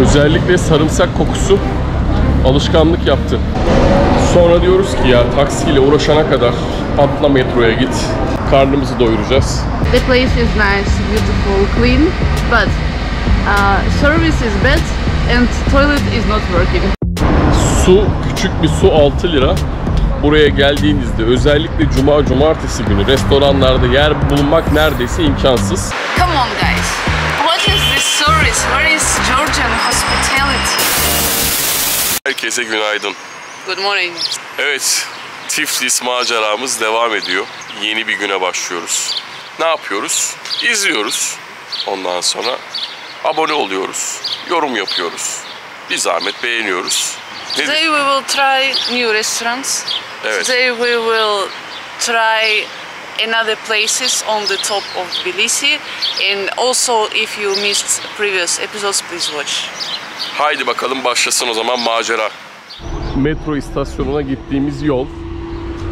Özellikle sarımsak kokusu alışkanlık yaptı. Sonra diyoruz ki ya taksiyle uğraşana kadar atla metroya git. Karnımızı doyuracağız. The place is nice, beautiful, clean, but service is bad and toilet is not working. Su, küçük bir su 6 lira. Buraya geldiğinizde özellikle cuma, cumartesi günü restoranlarda yer bulmak neredeyse imkansız. Come on guys, what is this service? Where is Georgian hospitality? Herkese günaydın. Good morning. Evet, Tiflis maceramız devam ediyor. Yeni bir güne başlıyoruz. Ne yapıyoruz? İzliyoruz. Ondan sonra abone oluyoruz. Yorum yapıyoruz. Bir zahmet beğeniyoruz. Today we will try new restaurants. Evet. Today we will try another places on the top of Tbilisi. And also if you missed previous episodes, please watch. Haydi bakalım başlasın o zaman macera. Metro istasyonuna gittiğimiz yol.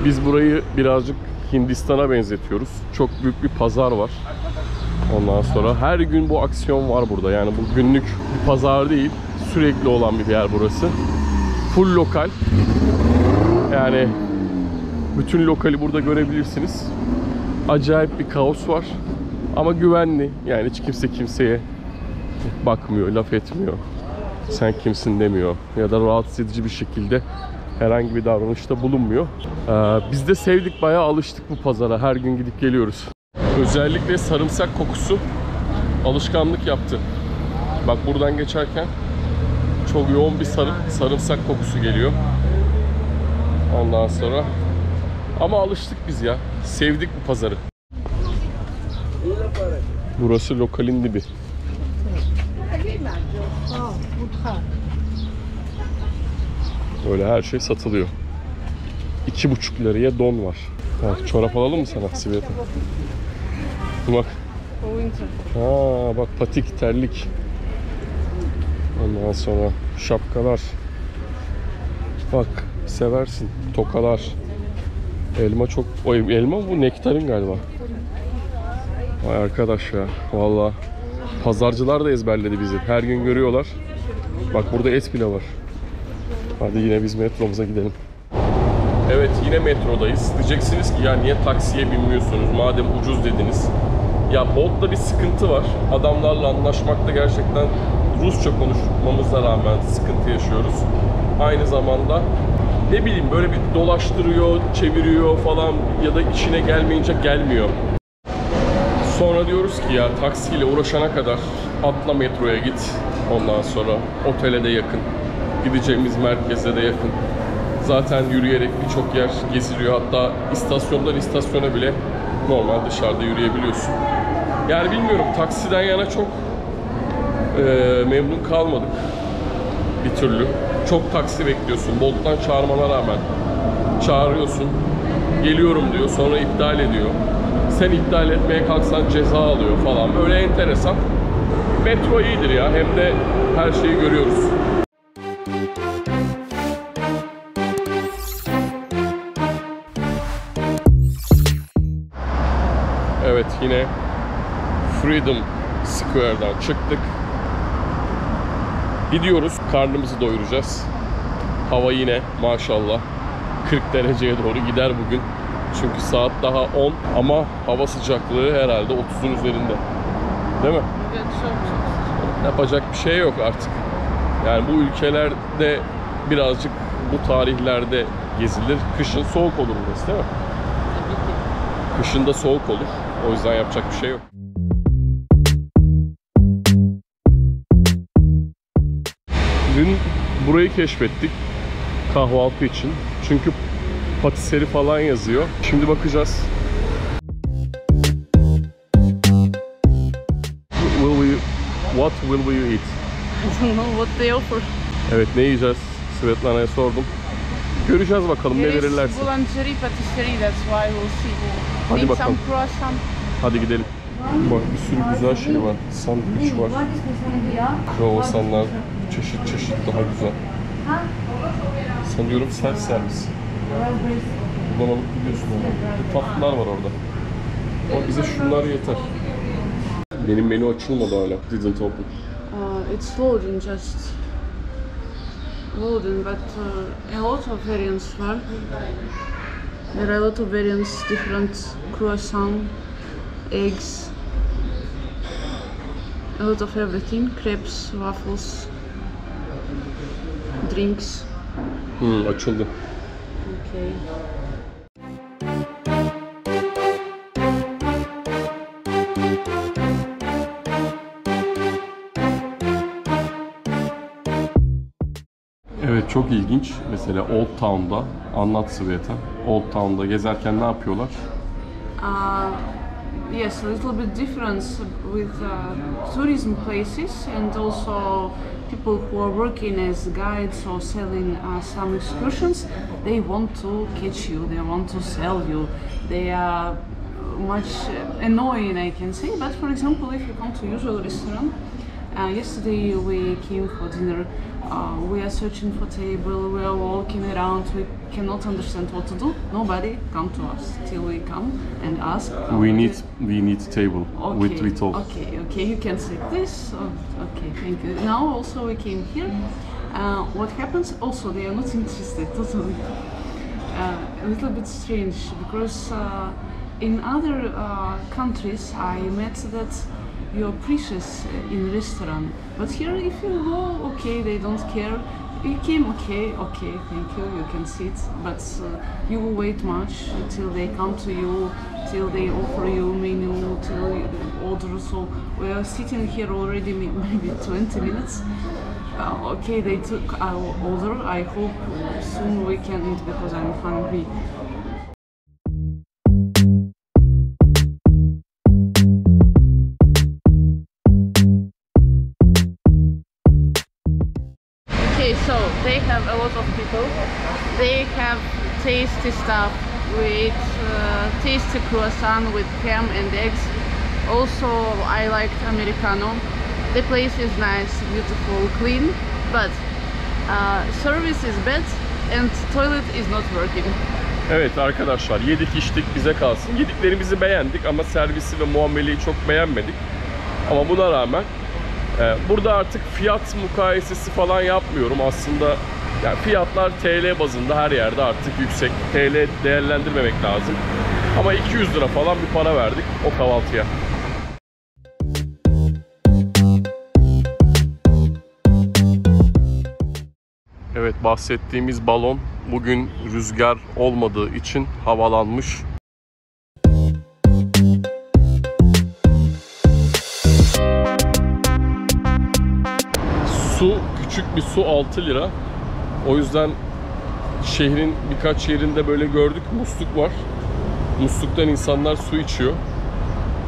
Biz burayı birazcık Hindistan'a benzetiyoruz. Çok büyük bir pazar var. Ondan sonra her gün bu aksiyon var burada. Yani bu günlük bir pazar değil. Sürekli olan bir yer burası. Full lokal. Yani bütün lokali burada görebilirsiniz. Acayip bir kaos var. Ama güvenli. Yani hiç kimse kimseye bakmıyor, laf etmiyor. Sen kimsin demiyor. Ya da rahatsız edici bir şekilde herhangi bir davranışta bulunmuyor. Biz de sevdik, bayağı alıştık bu pazara. Her gün gidip geliyoruz. Özellikle sarımsak kokusu alışkanlık yaptı. Bak buradan geçerken çok yoğun bir sarımsak kokusu geliyor. Ondan sonra ama alıştık biz ya. Sevdik bu pazarı. Burası lokalin dibi. Böyle her şey satılıyor. 2,5 liraya don var. Ha, çorap alalım mı sana Sibel'e? Bak. Ha, bak patik, terlik. Ondan sonra şapkalar. Bak seversin. Tokalar. Elma çok... O elma bu nektarin galiba. Vay arkadaş ya. Vallahi pazarcılar da ezberledi bizi. Her gün görüyorlar. Bak burada et bile var. Hadi yine biz metromuza gidelim. Evet yine metrodayız. Diyeceksiniz ki ya niye taksiye binmiyorsunuz madem ucuz dediniz. Ya Bolt'ta bir sıkıntı var. Adamlarla anlaşmakta gerçekten Rusça konuşmamıza rağmen sıkıntı yaşıyoruz. Aynı zamanda ne bileyim böyle bir dolaştırıyor, çeviriyor falan ya da işine gelmeyince gelmiyor. Sonra diyoruz ki ya taksiyle uğraşana kadar atla metroya git. Ondan sonra otele de yakın. Gideceğimiz merkeze de yakın. Zaten yürüyerek birçok yer geziliyor. Hatta istasyondan istasyona bile normal dışarıda yürüyebiliyorsun. Yani bilmiyorum, taksiden yana çok memnun kalmadık bir türlü. Çok taksi bekliyorsun. Bolt'tan çağırmana rağmen çağırıyorsun. Geliyorum diyor, sonra iptal ediyor. Sen iptal etmeye kalksan ceza alıyor falan. Böyle enteresan. Metro iyidir ya. Hem de her şeyi görüyoruz. Evet yine Freedom Square'dan çıktık. Gidiyoruz. Karnımızı doyuracağız. Hava yine maşallah 40 dereceye doğru gider bugün. Çünkü saat daha 10 ama hava sıcaklığı herhalde 30'un üzerinde. Değil mi? Evet, çok. Yapacak bir şey yok artık. Yani bu ülkelerde birazcık bu tarihlerde gezilir. Kışın soğuk olur burası değil mi? Tabii ki. Kışın da soğuk olur. O yüzden yapacak bir şey yok. Dün burayı keşfettik kahvaltı için. Çünkü patisserie falan yazıyor. Şimdi bakacağız. What will we eat? I don't know what they offer. Evet ne yiyeceğiz? Svetlana'ya sordum. Göreceğiz bakalım ne verirlerse. Boulangerie, patisserie, that's why we'll see. Hadi Need bakalım. some croissant. Hadi gidelim. Bak bir sürü güzel şey var. Sandviç var. Kruvasanlar çeşit çeşit daha güzel. Sanıyorum self servis. Buradan alıp gidiyorsun ama. Tatlılar var orada. Ama bize şunlar yeter. Benim menü açılmadı hala. Didn't open. It's loading, just loading, but a lot of variants are. There are a lot of variants, different croissant, eggs, a lot of everything, crepes, waffles, drinks. Açıldı. Okay. Evet, çok ilginç. Mesela Old Town'da, anlat Sveta. Old Town'da gezerken ne yapıyorlar? Yes, a little bit difference with tourism places and also people who are working as guides or selling some excursions. They want to catch you, they want to sell you. They are much annoying, I can say. But for example, if you come to usual restaurant, yesterday we came for dinner. We are searching for table. We are walking around. We cannot understand what to do. Nobody come to us till we come and ask. We need table with talk. Okay. You can say this. Okay, thank you. Now also we came here. What happens? Also, they are not interested totally. A little bit strange because in other countries I met that you're precious in restaurant, but here if you go, okay, they don't care. You came, okay, thank you, you can sit, but you will wait much till they come to you, till they offer you menu, till you order. So we are sitting here already maybe 20 minutes. Okay, they took our order. I hope soon we can eat because I'm hungry. So they have a lot of people. They have tasty stuff with tasty croissant with ham and eggs. Also, I liked Americano. The place is nice, beautiful, clean, but service is bad and toilet is not working. Evet arkadaşlar, yedik içtik bize kalsın. Yediklerimizi beğendik ama servisi ve muameleyi çok beğenmedik. Ama buna rağmen burada artık fiyat mukayesesi falan yapmıyorum aslında. Yani fiyatlar TL bazında her yerde artık yüksek. TL değerlendirmemek lazım. Ama 200 lira falan bir para verdik o kahvaltıya. Evet, bahsettiğimiz balon bugün rüzgar olmadığı için havalanmış. Küçük bir su 6 lira. O yüzden şehrin birkaç yerinde böyle gördük, musluk var. Musluktan insanlar su içiyor.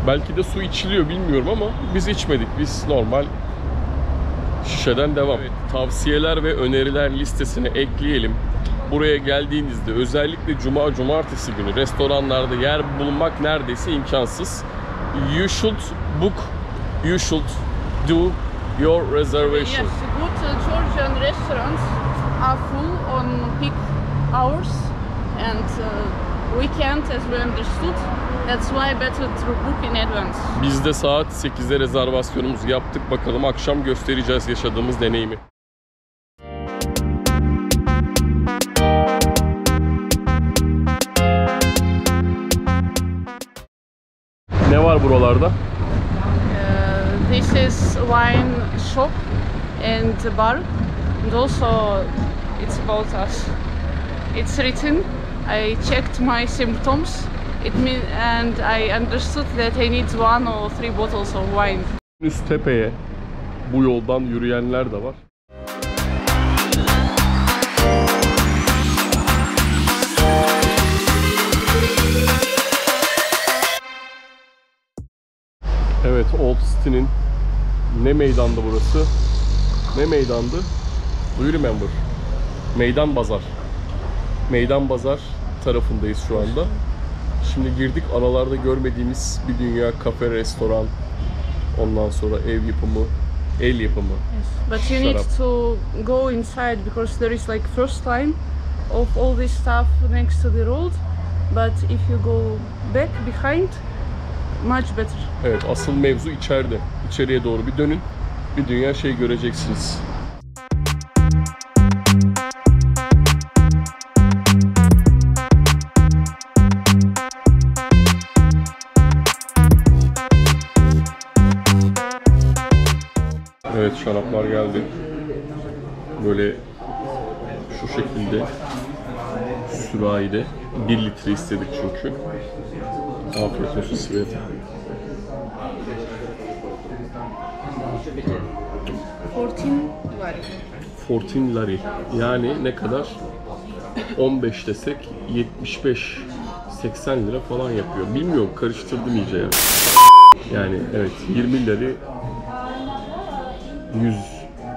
Belki de su içiliyor bilmiyorum ama biz içmedik. Biz normal şişeden devam. Evet, tavsiyeler ve öneriler listesine ekleyelim. Buraya geldiğinizde özellikle cumartesi günü restoranlarda yer bulmak neredeyse imkansız. You should do your reservation. Yes, good Georgian restaurants are full on peak hours and weekend, as we understood. That's why better to book in advance. Biz de saat 8'de rezervasyonumuzu yaptık. Bakalım akşam göstereceğiz yaşadığımız deneyimi. Ne var buralarda? This is wine shop and bar, and also it's about us. It's written. I checked my symptoms. And I understood that I need 1 or 3 bottles of wine. Üst tepeye bu yoldan yürüyenler de var. Evet, Old City'nin ne meydandı burası? Ne meydandı? Do you remember? Meydan Bazar. Meydan Bazar tarafındayız şu anda. Şimdi girdik, aralarda görmediğimiz bir dünya kafe, restoran, ondan sonra ev yapımı, el yapımı. Yes. But you need to go inside because there is like first line of all this stuff next to the road. But if you go back behind, much better. Evet, asıl mevzu içeride. İçeriye doğru bir dönün. bir dünya şey göreceksiniz. Evet, şaraplar geldi. Böyle şu şekilde sürahide 1 litre istedik çünkü. Afiyet olsun Sveta. 14 lari. Yani ne kadar? 15 desek 75-80 lira falan yapıyor. Bilmiyorum, karıştırdım iyice ya. Yani evet, 20 lari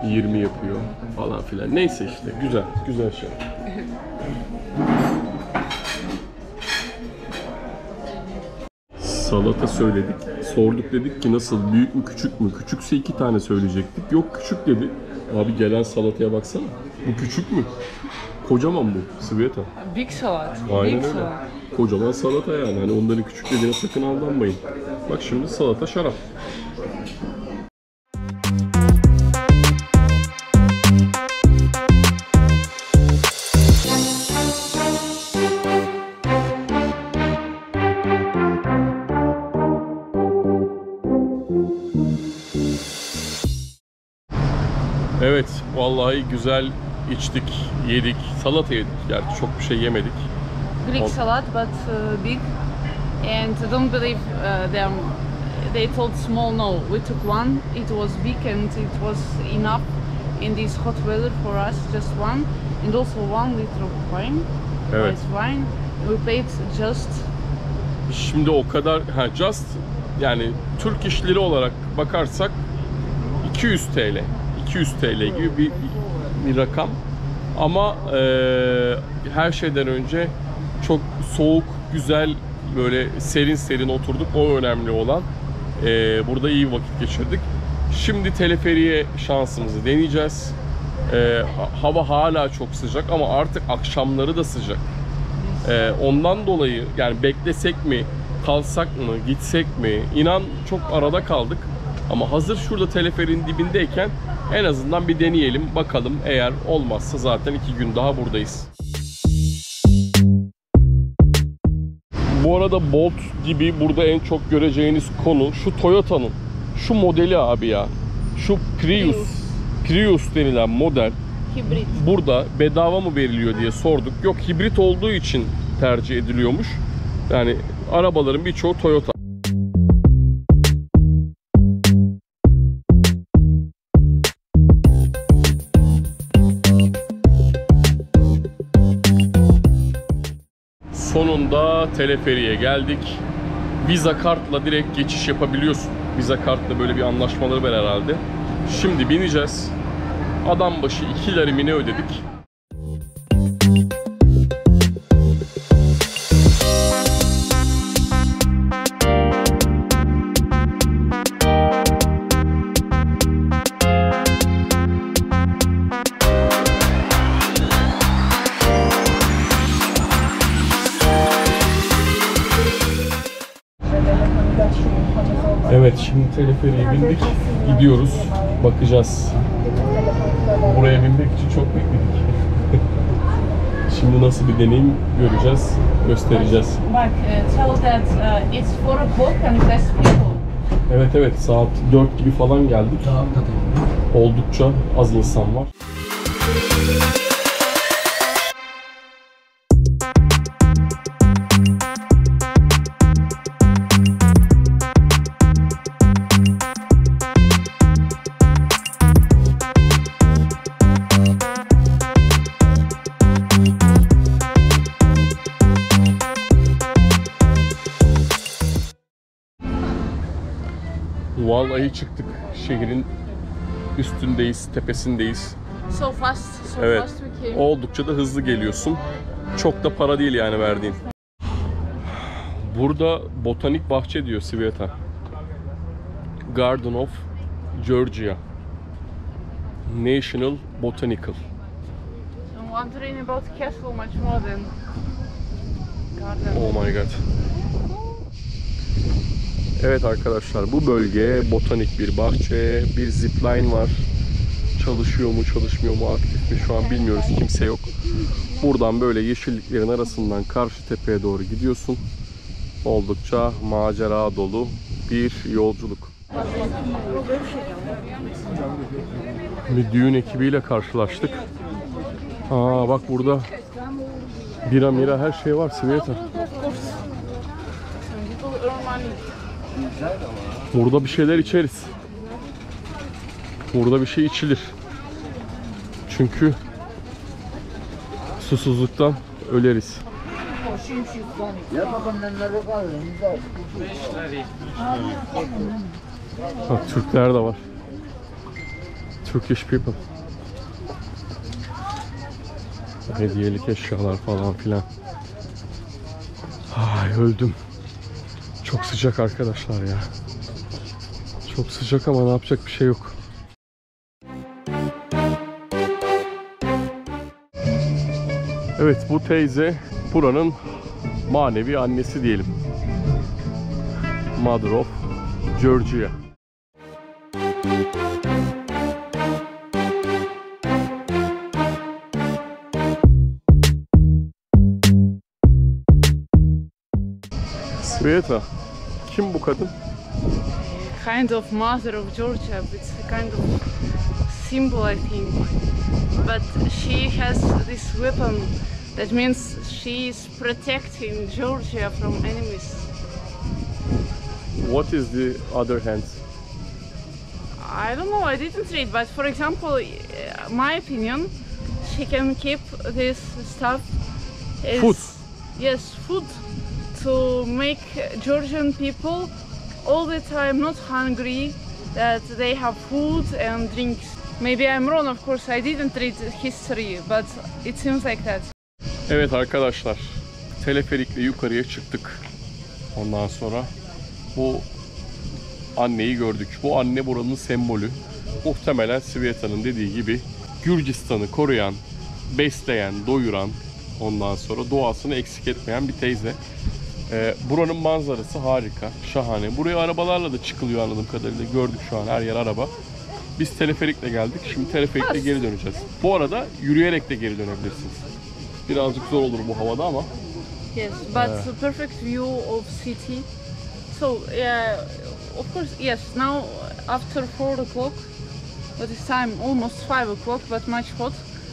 120 yapıyor falan filan. Neyse işte, güzel şey. Salata söyledik. Sorduk, dedik ki nasıl, büyük mü küçük mü? Küçükse 2 tane söyleyecektik. Yok, küçük dedi. Abi gelen salataya baksana. Bu küçük mü? Kocaman bu Sveta. Big salad. Aynen Big öyle. salad. Kocaman salata yani. Hani onların küçük dediğine sakın aldanmayın. Bak şimdi salata, şarap. Evet, vallahi güzel içtik, yedik, salata yedik. Gerçi çok bir şey yemedik. Greek salad, but big. And don't believe them. They told small. No, we took one. It was big and it was enough in this hot weather for us. Just one, and also 1 liter of wine. Evet. White wine. We paid just. Şimdi o kadar, just yani Türk işleri olarak bakarsak 200 TL. 200 TL gibi bir rakam. Ama her şeyden önce çok soğuk, güzel, böyle serin oturduk. O önemli olan. Burada iyi vakit geçirdik. Şimdi teleferiye şansımızı deneyeceğiz. Hava hala çok sıcak ama artık akşamları da sıcak. Ondan dolayı yani beklesek mi, kalsak mı, gitsek mi? İnan çok arada kaldık. Ama hazır şurada teleferin dibindeyken en azından bir deneyelim, bakalım. Eğer olmazsa zaten 2 gün daha buradayız. Bu arada Bolt gibi burada en çok göreceğiniz konu şu Toyota'nın şu modeli abi ya. Şu Prius denilen model. Hibrit. Burada bedava mı veriliyor diye sorduk. Yok, hibrit olduğu için tercih ediliyormuş. Yani arabaların birçoğu Toyota. Sonunda teleferiye geldik. Visa kartla direkt geçiş yapabiliyorsun. Visa kartla böyle bir anlaşmaları var herhalde. Şimdi bineceğiz. Adam başı 2 lira mı ne ödedik? Evet, şimdi teleferiye bindik. Gidiyoruz. Bakacağız. Buraya binmek için çok bekledik. Şimdi nasıl bir deneyim göreceğiz, göstereceğiz. Mark, tell that it's 4 o'clock and less people. Evet, saat 4 gibi falan geldik. Oldukça az insan var. Vallahi çıktık. Şehrin üstündeyiz, tepesindeyiz. So fast Evet. we came. Oldukça da hızlı geliyorsun. Çok da para değil yani verdiğin. Burada botanik bahçe diyor Sveta. Garden of Georgia. National Botanical. I'm wondering about castle much more than garden. Oh my god. Evet arkadaşlar, bu bölge botanik bir bahçe, bir zipline var. Çalışıyor mu çalışmıyor mu, aktif mi şu an bilmiyoruz, kimse yok. Buradan böyle yeşilliklerin arasından karşı tepeye doğru gidiyorsun. Oldukça macera dolu bir yolculuk. Bir düğün ekibiyle karşılaştık. Aa bak, burada bira mira her şey var Sveta. Burada bir şeyler içeriz. Burada bir şey içilir. Çünkü susuzluktan öleriz. Bak, Türkler de var. Turkish people. Hediyelik eşyalar falan filan. Ay öldüm. Çok sıcak arkadaşlar ya. Çok sıcak ama ne yapacak bir şey yok. Evet, bu teyze buranın manevi annesi diyelim. Mother of Georgia. Sveta, kim bu kadın? Kind of mother of Georgia. It's a kind of symbol, I think. But she has this weapon. That means she is protecting Georgia from enemies. What is the other hand? I don't know, I didn't read, but for example, my opinion, she can keep this stuff as Food. Yes, food to make Georgian people all the time not hungry, that they have food and drinks. Maybe I'm wrong, of course, I didn't read history, but it seems like that. Evet arkadaşlar, teleferikle yukarıya çıktık. Ondan sonra bu anneyi gördük. Bu anne buranın sembolü. Muhtemelen Sveta'nın dediği gibi Gürcistan'ı koruyan, besleyen, doyuran, ondan sonra doğasını eksik etmeyen bir teyze. Buranın manzarası harika, şahane. Buraya arabalarla da çıkılıyor anladığım kadarıyla. Gördük şu an, her yer araba. Biz teleferikle geldik. Şimdi teleferikle geri döneceğiz. Bu arada yürüyerek de geri dönebilirsiniz. Birazcık zor olur bu havada ama. Yes, but perfect view of city. So yeah, of course, yes. Now after 4 o'clock, but this time almost 5 o'clock, but much hot.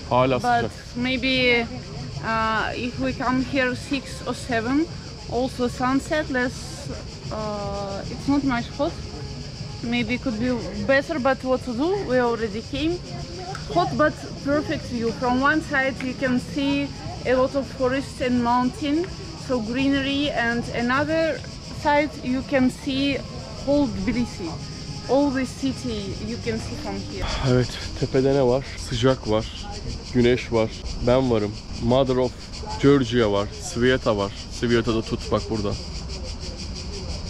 Hala But sıcak. maybe if we come here 6 or 7, also sunset, less. It's not much hot. Maybe it could be better, but what to do? We already came. Hot but perfect view. From one side you can see a lot of forest and mountain, so greenery, and another side you can see whole Tbilisi. All the city you can see from here. Evet, tepede ne var? Sıcak var, güneş var, ben varım. Mother of Georgia var, Sveta var. Sveta'da tut bak burada.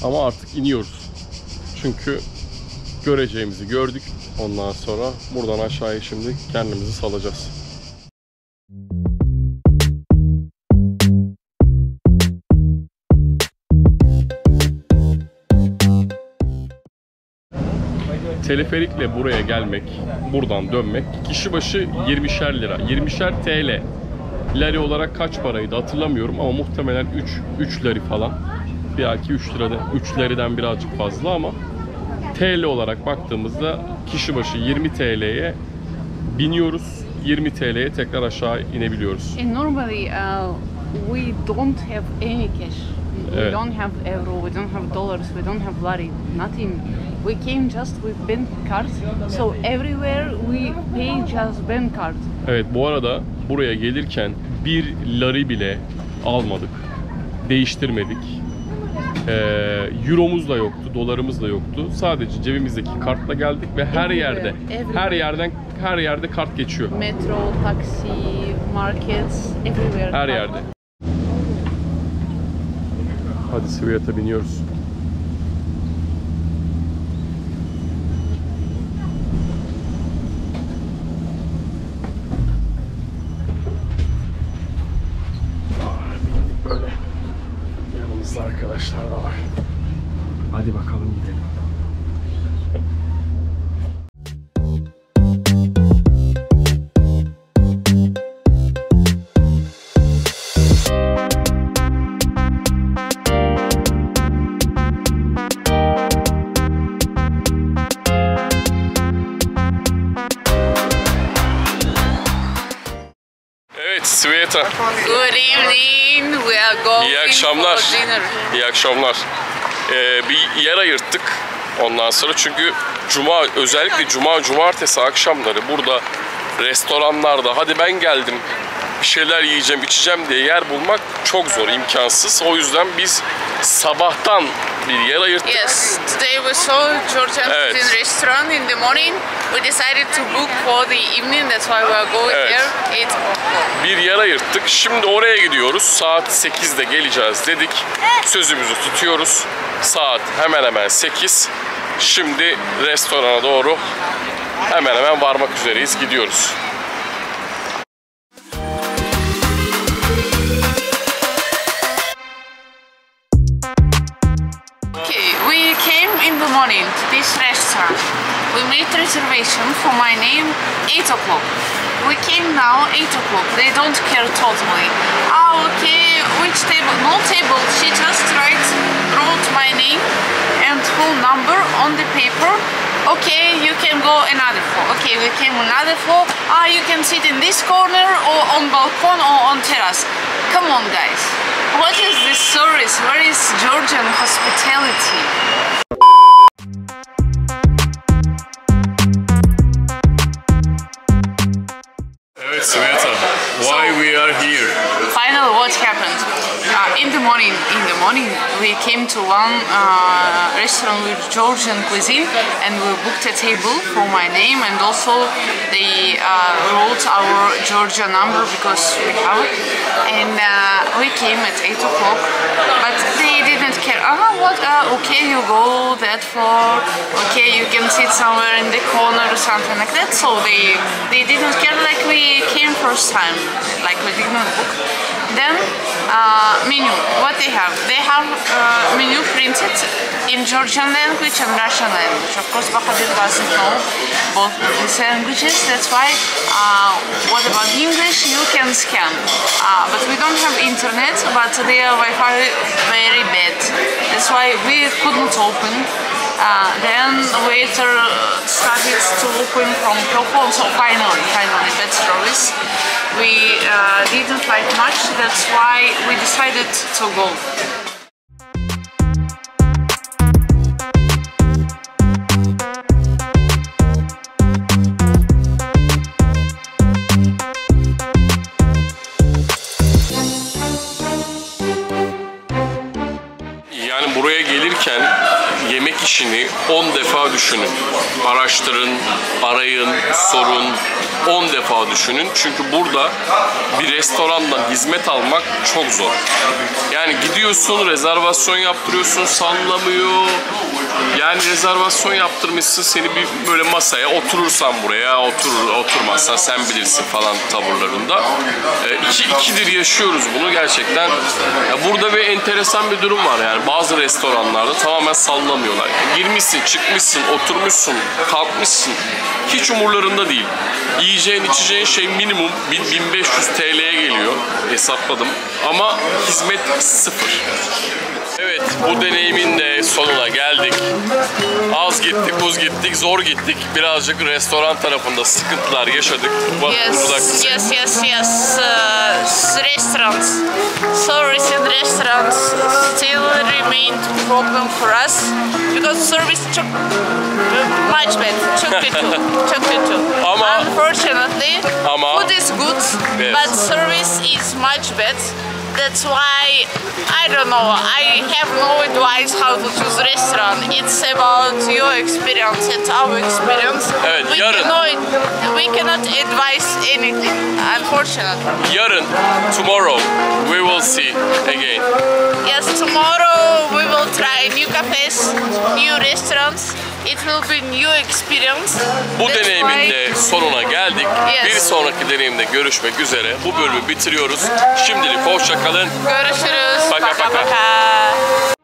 Ama artık iniyoruz. Çünkü göreceğimizi gördük. Ondan sonra buradan aşağıya şimdi kendimizi salacağız. Teleferikle buraya gelmek, buradan dönmek kişi başı 20'şer lira. 20'şer TL. Lari olarak kaç paraydı hatırlamıyorum ama muhtemelen 3 lari falan. Belki 3 lirada, 3 lari'den birazcık fazla ama TL olarak baktığımızda kişi başı 20 TL'ye biniyoruz. 20 TL'ye tekrar aşağı inebiliyoruz. And normally we don't have any cash. We Evet. don't have euro, we don't have dollars, we don't have lari, nothing. We came just with bank card, so everywhere we pay just bank card. Evet, bu arada buraya gelirken 1 lari bile almadık. Değiştirmedik. Euromuz da yoktu, dolarımız da yoktu. Sadece cebimizdeki kartla geldik ve her yerde, her yerde kart geçiyor. Metro, taxi, markets, everywhere. Her yerde. Hadi Sveta biniyoruz. Böyle yanımızda arkadaşlar da var. Hadi bakalım. Sveta. Good evening. We are going İyi akşamlar. for dinner. İyi akşamlar. Bir yer ayırttık ondan sonra çünkü özellikle cumartesi akşamları burada restoranlarda hadi ben geldim bir şeyler yiyeceğim içeceğim diye yer bulmak çok zor, imkansız. O yüzden biz sabahtan bir yer ayırttık. Yes, today we saw Georgian Evet. cuisine restaurant in the morning. We decided to book for the evening. That's why we are going Evet. there. 8 o'clock. Bir yer ayırttık. Şimdi oraya gidiyoruz. Saat 8'de geleceğiz dedik. Sözümüzü tutuyoruz. Saat hemen hemen 8. Şimdi restorana doğru hemen hemen varmak üzereyiz. Gidiyoruz. Okay, we came in the morning to this restaurant. We made reservation for my name 8 o'clock. We came now 8 o'clock. They don't care totally. Ah, okay, which table? No table. She just wrote my name and phone number on the paper. Okay, you can go another floor. Okay, we came another floor. Ah, you can sit in this corner or on balcony or on terrace. Come on, guys. What is this service? Where is Georgian hospitality? Evet Sveta, why we are here? Finally, what happened? In the morning, we came to one restaurant with Georgian cuisine, and we booked a table for my name, and also they wrote our Georgian number because we have it. And we came at 8 o'clock, but they didn't care. What? Okay, you go that far. Okay, you can sit somewhere in the corner or something like that. So they didn't care. Like we came first time, like we didn't book. Then menu. What they have? They have menu printed in Georgian language and Russian language. Of course, Bahadur doesn't know both of these languages. That's why. What about English? You can scan, but we don't have internet. But their Wi-Fi very bad. That's why we couldn't open. Then waiter started to open from telephone. So finally, that service we didn't like much. That's why we decided to go. Yani buraya gelirken yemek işini 10 defa düşünün. Araştırın, arayın, sorun. 10 defa düşünün. Çünkü burada bir restorandan hizmet almak çok zor. Yani gidiyorsun, rezervasyon yaptırıyorsun, sallamıyor. Yani rezervasyon yaptırmışsın, seni bir böyle masaya oturursan buraya, oturmazsan sen bilirsin falan tavırlarında. İkidir yaşıyoruz bunu gerçekten. Ya burada bir enteresan bir durum var yani. Bazı restoranlarda tamamen sallamıyorlar. Yani girmişsin, çıkmışsın, oturmuşsun, kalkmışsın. Hiç umurlarında değil. Yiyeceğin, içeceğin şey minimum 1500 TL'ye geliyor. Hesapladım. Ama hizmet sıfır. Evet, bu deneyimin de sonuna geldik. Az gittik, uz gittik, zor gittik. Birazcık restoran tarafında sıkıntılar yaşadık. Yes. Restaurants, service in restaurants still remain problem for us because service çok much bad, çok kötü. Unfortunately, food is good, but service is much bad. That's why I don't know. I have no advice how to choose restaurant. It's about your experience and our experience. Evet, We cannot advise anything, unfortunately. Yarın, tomorrow, we will see again. Yes, tomorrow we will try new cafes, new restaurants. It will be new experience. Bu That's deneyimin why- de sonuna geldik. Yes. Bir sonraki deneyimde görüşmek üzere. Bu bölümü bitiriyoruz. Şimdilik hoşça kalın. Görüşürüz. Paka paka. Paka.